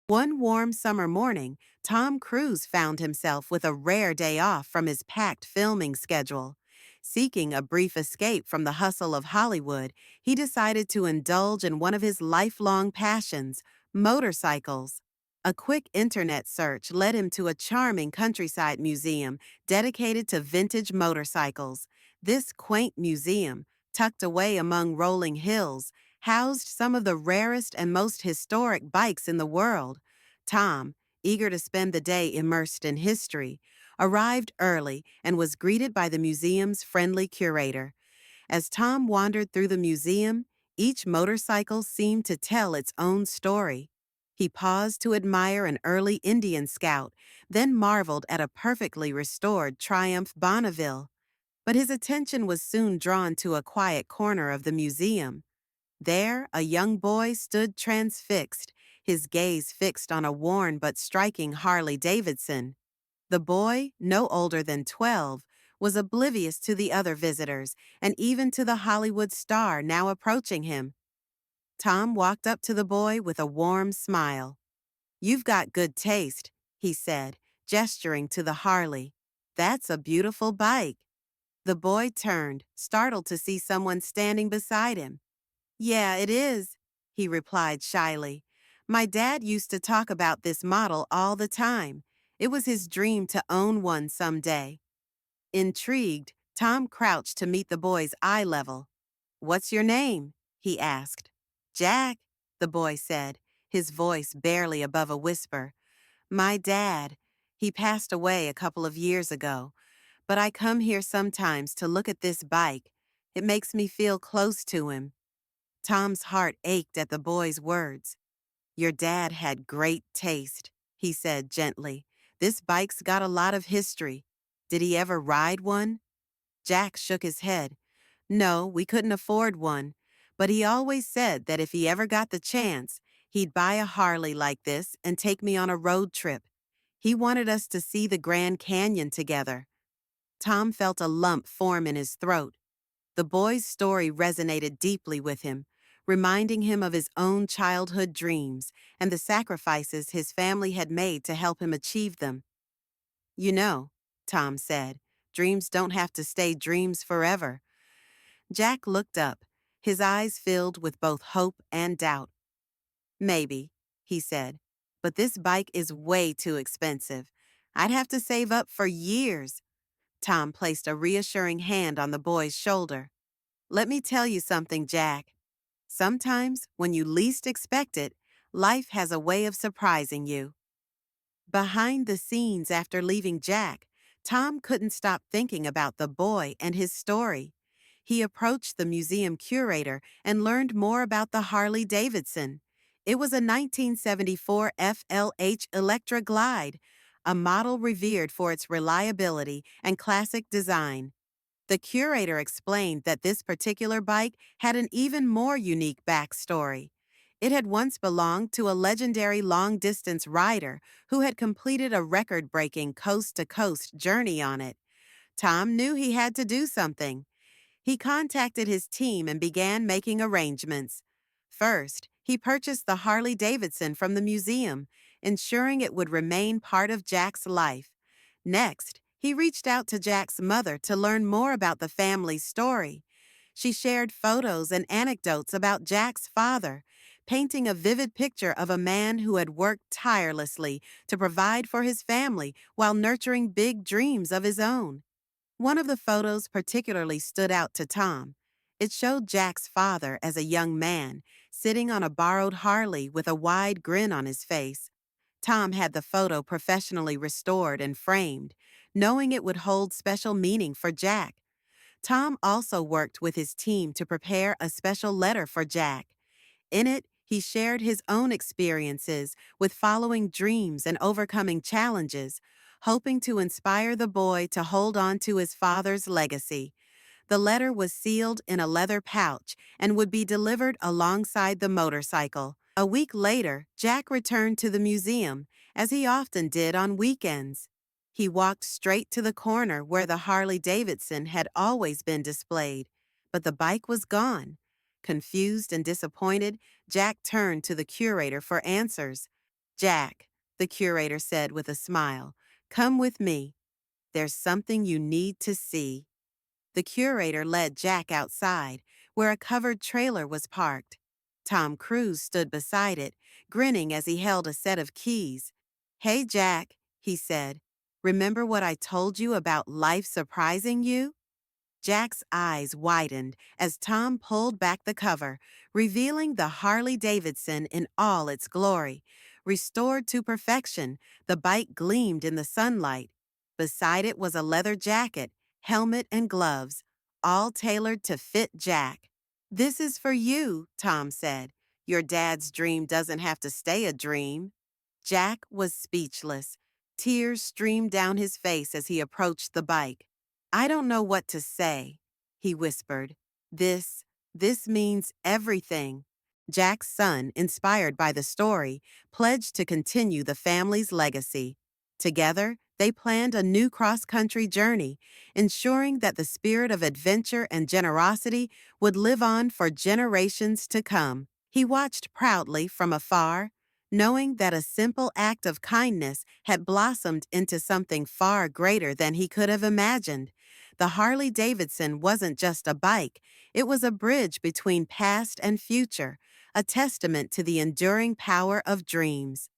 One warm summer morning, Tom Cruise found himself with a rare day off from his packed filming schedule. Seeking a brief escape from the hustle of Hollywood, he decided to indulge in one of his lifelong passions, motorcycles. A quick internet search led him to a charming countryside museum dedicated to vintage motorcycles. This quaint museum, tucked away among rolling hills, housed some of the rarest and most historic bikes in the world. Tom, eager to spend the day immersed in history, arrived early and was greeted by the museum's friendly curator. As Tom wandered through the museum, each motorcycle seemed to tell its own story. He paused to admire an early Indian scout, then marveled at a perfectly restored Triumph Bonneville. But his attention was soon drawn to a quiet corner of the museum. There, a young boy stood transfixed, his gaze fixed on a worn but striking Harley Davidson. The boy, no older than 12, was oblivious to the other visitors and even to the Hollywood star now approaching him. Tom walked up to the boy with a warm smile. "You've got good taste," he said, gesturing to the Harley. "That's a beautiful bike." The boy turned, startled to see someone standing beside him. "Yeah, it is," he replied shyly. "My dad used to talk about this model all the time. It was his dream to own one someday." Intrigued, Tom crouched to meet the boy's eye level. "What's your name?" he asked. "Jack," the boy said, his voice barely above a whisper. "My dad. He passed away a couple of years ago, but I come here sometimes to look at this bike. It makes me feel close to him." Tom's heart ached at the boy's words. "Your dad had great taste," he said gently. "This bike's got a lot of history. Did he ever ride one?" Jack shook his head. "No, we couldn't afford one. But he always said that if he ever got the chance, he'd buy a Harley like this and take me on a road trip. He wanted us to see the Grand Canyon together." Tom felt a lump form in his throat. The boy's story resonated deeply with him, reminding him of his own childhood dreams and the sacrifices his family had made to help him achieve them. "You know," Tom said, "dreams don't have to stay dreams forever." Jack looked up, his eyes filled with both hope and doubt. "Maybe," he said, "but this bike is way too expensive. I'd have to save up for years." Tom placed a reassuring hand on the boy's shoulder. "Let me tell you something, Jack. Sometimes, when you least expect it, life has a way of surprising you." Behind the scenes after leaving Jack, Tom couldn't stop thinking about the boy and his story. He approached the museum curator and learned more about the Harley Davidson. It was a 1974 FLH Electra Glide, a model revered for its reliability and classic design. The curator explained that this particular bike had an even more unique backstory. It had once belonged to a legendary long-distance rider who had completed a record-breaking coast-to-coast journey on it. Tom knew he had to do something. He contacted his team and began making arrangements. First, he purchased the Harley Davidson from the museum, ensuring it would remain part of Jack's life. Next, he reached out to Jack's mother to learn more about the family's story. She shared photos and anecdotes about Jack's father, painting a vivid picture of a man who had worked tirelessly to provide for his family while nurturing big dreams of his own. One of the photos particularly stood out to Tom. It showed Jack's father as a young man, sitting on a borrowed Harley with a wide grin on his face. Tom had the photo professionally restored and framed, knowing it would hold special meaning for Jack. Tom also worked with his team to prepare a special letter for Jack. In it, he shared his own experiences with following dreams and overcoming challenges, hoping to inspire the boy to hold on to his father's legacy. The letter was sealed in a leather pouch and would be delivered alongside the motorcycle. A week later, Jack returned to the museum, as he often did on weekends. He walked straight to the corner where the Harley Davidson had always been displayed, but the bike was gone. Confused and disappointed, Jack turned to the curator for answers. Jack, the curator said with a smile, come with me. There's something you need to see. The curator led Jack outside, where a covered trailer was parked. Tom Cruise stood beside it, grinning as he held a set of keys. Hey, Jack, he said, remember what I told you about life surprising you? Jack's eyes widened as Tom pulled back the cover, revealing the Harley-Davidson in all its glory. Restored to perfection, the bike gleamed in the sunlight. Beside it was a leather jacket, helmet, and gloves, all tailored to fit Jack. This is for you, Tom said. Your dad's dream doesn't have to stay a dream. Jack was speechless. Tears streamed down his face as he approached the bike. I don't know what to say, he whispered. This means everything. Jack's son, inspired by the story, pledged to continue the family's legacy. Together, they planned a new cross-country journey, ensuring that the spirit of adventure and generosity would live on for generations to come. He watched proudly from afar, knowing that a simple act of kindness had blossomed into something far greater than he could have imagined. The Harley-Davidson wasn't just a bike, it was a bridge between past and future, a testament to the enduring power of dreams.